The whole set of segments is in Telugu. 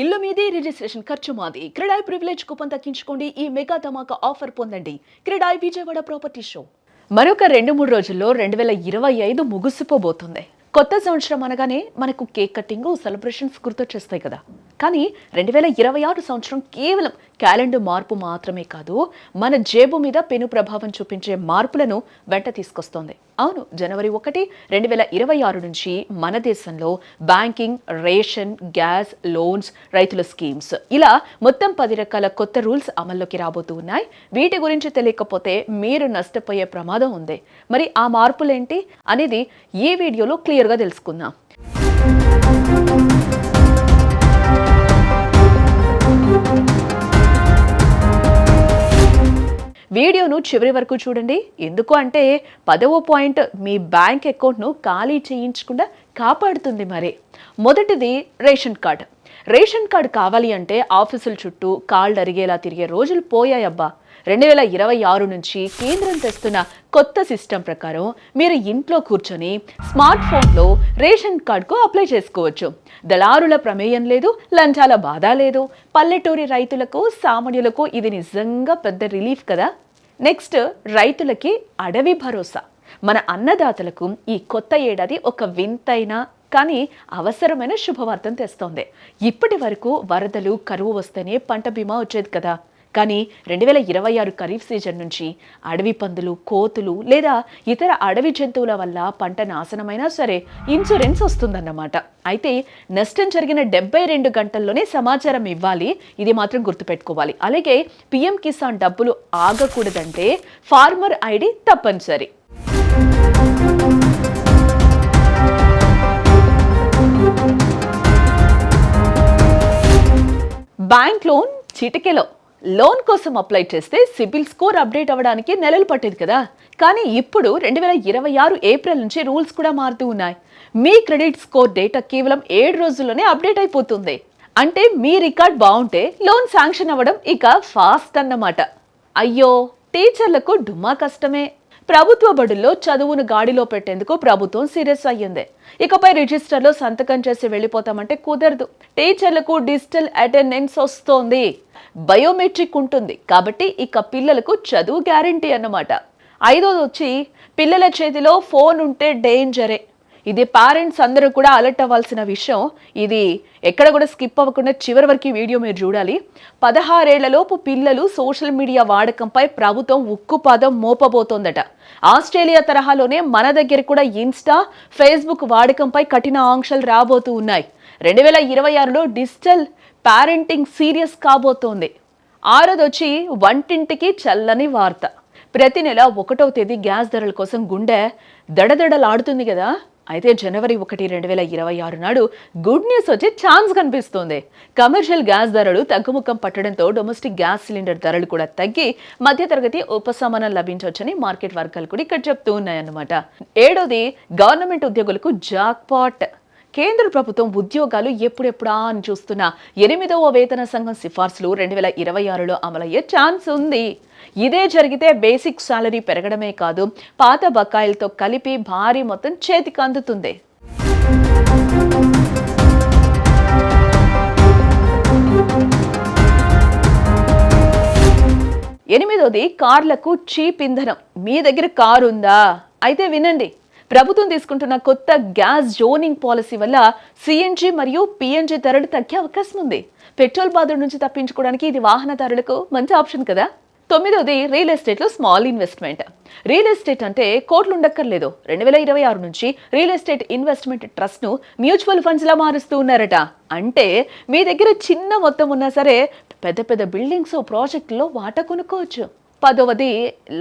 ఇల్లు మీది రిజిస్ట్రేషన్ ఖర్చు మాది. క్రెడాయ్ ప్రివిలేజ్ కూపన్ తగ్గించుకోండి. ఈ మెగా ధమాకా ఆఫర్ పొందండి. CREDAI Vijayawada property show. మరొక 2-3 రోజుల్లో 2025 ముగిసిపోబోతుంది. కొత్త సంవత్సరం అనగానే మనకు కేక్ కట్టింగ్, సెలబ్రేషన్స్ గుర్తొచ్చేస్తాయి కదా. కానీ 2026 సంవత్సరం కేవలం క్యాలెండర్ మార్పు మాత్రమే కాదు, మన జేబు మీద పెను ప్రభావం చూపించే మార్పులను వెంట తీసుకొస్తోంది. అవును, జనవరి 1, 2026 నుంచి మన దేశంలో బ్యాంకింగ్, రేషన్, గ్యాస్, లోన్స్, రైతుల స్కీమ్స్ ఇలా మొత్తం 10 రకాల కొత్త రూల్స్ అమల్లోకి రాబోతూ ఉన్నాయి. వీటి గురించి తెలియకపోతే మీరు నష్టపోయే ప్రమాదం ఉంది. మరి ఆ మార్పులేంటి అనేది ఈ వీడియోలో క్లియర్గా తెలుసుకుందాం. వీడియోను చివరి వరకు చూడండి. ఎందుకు అంటే 10వ పాయింట్ మీ బ్యాంక్ అకౌంట్ను ఖాళీ చేయించకుండా కాపాడుతుంది. మరి మొదటిది రేషన్ కార్డ్. రేషన్ కార్డు కావాలి అంటే ఆఫీసుల చుట్టూ కాళ్ళు అరిగేలా తిరిగే రోజులు పోయాయబ్బా. 2026 నుంచి కేంద్రం తెస్తున్న కొత్త సిస్టమ్ ప్రకారం మీరు ఇంట్లో కూర్చొని స్మార్ట్ ఫోన్లో రేషన్ కార్డుకు అప్లై చేసుకోవచ్చు. దళారుల ప్రమేయం లేదు, లంచాల బాధ లేదు. పల్లెటూరి రైతులకు, సామాన్యులకు ఇది నిజంగా పెద్ద రిలీఫ్ కదా. నెక్స్ట్, రైతులకి అడవి భరోసా. మన అన్నదాతలకు ఈ కొత్త ఏడాది ఒక వింతైన కానీ అవసరమైన శుభవార్తను తెస్తోంది. ఇప్పటి వరకు వరదలు, కరువు వస్తేనే పంట బీమా వచ్చేది కదా. కానీ 2026 ఖరీఫ్ సీజన్ నుంచి అడవి పందులు, కోతులు లేదా ఇతర అడవి జంతువుల వల్ల పంట నాశనమైనా సరే ఇన్సూరెన్స్ వస్తుందన్నమాట. అయితే నష్టం జరిగిన 72 గంటల్లోనే సమాచారం ఇవ్వాలి. ఇది మాత్రం గుర్తుపెట్టుకోవాలి. అలాగే PM కిసాన్ డబ్బులు ఆగకూడదంటే ఫార్మర్ ఐడి తప్పనిసరి. బ్యాంక్ లోన్ చిటికెలో. లోన్ కోసం అప్లై చేస్తే సిబిల్ స్కోర్ అప్డేట్ అవ్వడానికి నెలలు పట్టేది కదా. కానీ ఇప్పుడు 2026 ఏప్రిల్ నుంచి రూల్స్ కూడా మారుతూ ఉన్నాయి. మీ క్రెడిట్ స్కోర్ డేటా కేవలం 7 రోజుల్లోనే అప్డేట్ అయిపోతుంది. అంటే మీ రికార్డ్ బాగుంటే లోన్ శాంక్షన్ అవ్వడం ఇక ఫాస్ట్ అన్నమాట. అయ్యో, టీచర్లకు డుమ్మా కష్టమే. ప్రభుత్వ బడుల్లో చదువును గాడిలో పెట్టేందుకు ప్రభుత్వం సీరియస్ అయ్యింది. ఇకపై రిజిస్టర్లో సంతకం చేసి వెళ్ళిపోతామంటే కుదరదు. టీచర్లకు డిజిటల్ అటెండెన్స్ వస్తోంది, బయోమెట్రిక్ ఉంటుంది. కాబట్టి ఇక పిల్లలకు చదువు గ్యారంటీ అన్నమాట. 5వది వచ్చి పిల్లల చేతిలో ఫోన్ ఉంటే డేంజరే. ఇది పేరెంట్స్ అందరూ కూడా అలర్ట్ అవ్వాల్సిన విషయం. ఇది ఎక్కడ కూడా స్కిప్ అవ్వకుండా చివరి వరకు వీడియో మీరు చూడాలి. 16 ఏళ్లలోపు పిల్లలు సోషల్ మీడియా వాడకంపై ప్రభుత్వం ఉక్కుపాదం మోపబోతోందట. ఆస్ట్రేలియా తరహాలోనే మన దగ్గర కూడా ఇన్స్టా, ఫేస్బుక్ వాడకంపై కఠిన ఆంక్షలు రాబోతూ ఉన్నాయి. 2026లో డిజిటల్ పేరెంటింగ్ సీరియస్ కాబోతోంది. 6వది వచ్చి వంటింటికి చల్లని వార్త. ప్రతి నెల 1వ తేదీ గ్యాస్ ధరల కోసం గుండె దడదడలాడుతుంది కదా. అయితే జనవరి 1, 2026 నాడు గుడ్ న్యూస్ వచ్చే ఛాన్స్ కనిపిస్తోంది. కమర్షియల్ గ్యాస్ ధరలు తగ్గుముఖం పట్టడంతో డొమెస్టిక్ గ్యాస్ సిలిండర్ ధరలు కూడా తగ్గి మధ్యతరగతి ఉపశమనం లభించవచ్చని మార్కెట్ వర్గాలు కూడా ఇక్కడ చెప్తూ ఉన్నాయన్నమాట. 7వది గవర్నమెంట్ ఉద్యోగులకు జాక్పాట్. కేంద్ర ప్రభుత్వం ఉద్యోగాలు ఎప్పుడెప్పుడా అని చూస్తున్న 8వ వేతన సంఘం సిఫార్సులు 2026లో అమలయ్యే ఛాన్స్ ఉంది. ఇదే జరిగితే బేసిక్ సాలరీ పెరగడమే కాదు, పాత బకాయిలతో కలిపి భారీ మొత్తం చేతికి అందుతుంది. 8వది కార్లకు చీప్ ఇంధనం. మీ దగ్గర కారు ఉందా? అయితే వినండి. ప్రభుత్వం తీసుకుంటున్న కొత్త గ్యాస్ జోనింగ్ పాలసీ వల్ల CNG మరియు PNG ధరలు తగ్గే అవకాశం ఉంది. పెట్రోల్ బాధ నుంచి తప్పించుకోవడానికి ఇది వాహనదారులకు మంచి ఆప్షన్ కదా. 9వది రియల్ ఎస్టేట్లో స్మాల్ ఇన్వెస్ట్మెంట్. రియల్ ఎస్టేట్ అంటే కోట్లు ఉండక్కర్లేదు. 2026 నుంచి రియల్ ఎస్టేట్ ఇన్వెస్ట్మెంట్ ట్రస్ట్ను మ్యూచువల్ ఫండ్స్లా మారుస్తూ ఉన్నారట. అంటే మీ దగ్గర చిన్న మొత్తం ఉన్నా సరే పెద్ద పెద్ద బిల్డింగ్స్, ప్రాజెక్టులో వాటా కొనుక్కోవచ్చు. 10వది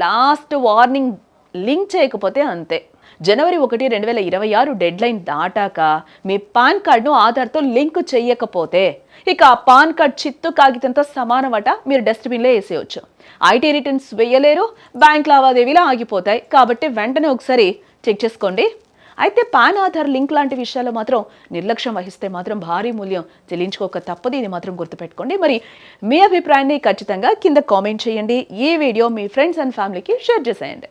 లాస్ట్ వార్నింగ్, లింక్ చేయకపోతే అంతే. జనవరి 1, 2026 డెడ్ లైన్ దాటాక మీ పాన్ కార్డును ఆధార్తో లింక్ చేయకపోతే ఇక ఆ పాన్ కార్డ్ చిత్తు కాగితంతో సమానమట. మీరు డస్ట్బిన్లో వేసేయచ్చు. IT రిటర్న్స్ వేయలేరు, బ్యాంక్ లావాదేవీలు ఆగిపోతాయి. కాబట్టి వెంటనే ఒకసారి చెక్ చేసుకోండి. అయితే పాన్, ఆధార్ లింక్ లాంటి విషయాల్లో మాత్రం నిర్లక్ష్యం వహిస్తే మాత్రం భారీ మూల్యం చెల్లించుకోక తప్పదు. ఇది మాత్రం గుర్తుపెట్టుకోండి. మరి మీ అభిప్రాయాన్ని ఖచ్చితంగా కింద కామెంట్ చేయండి. ఈ వీడియో మీ ఫ్రెండ్స్ అండ్ ఫ్యామిలీకి షేర్ చేసేయండి.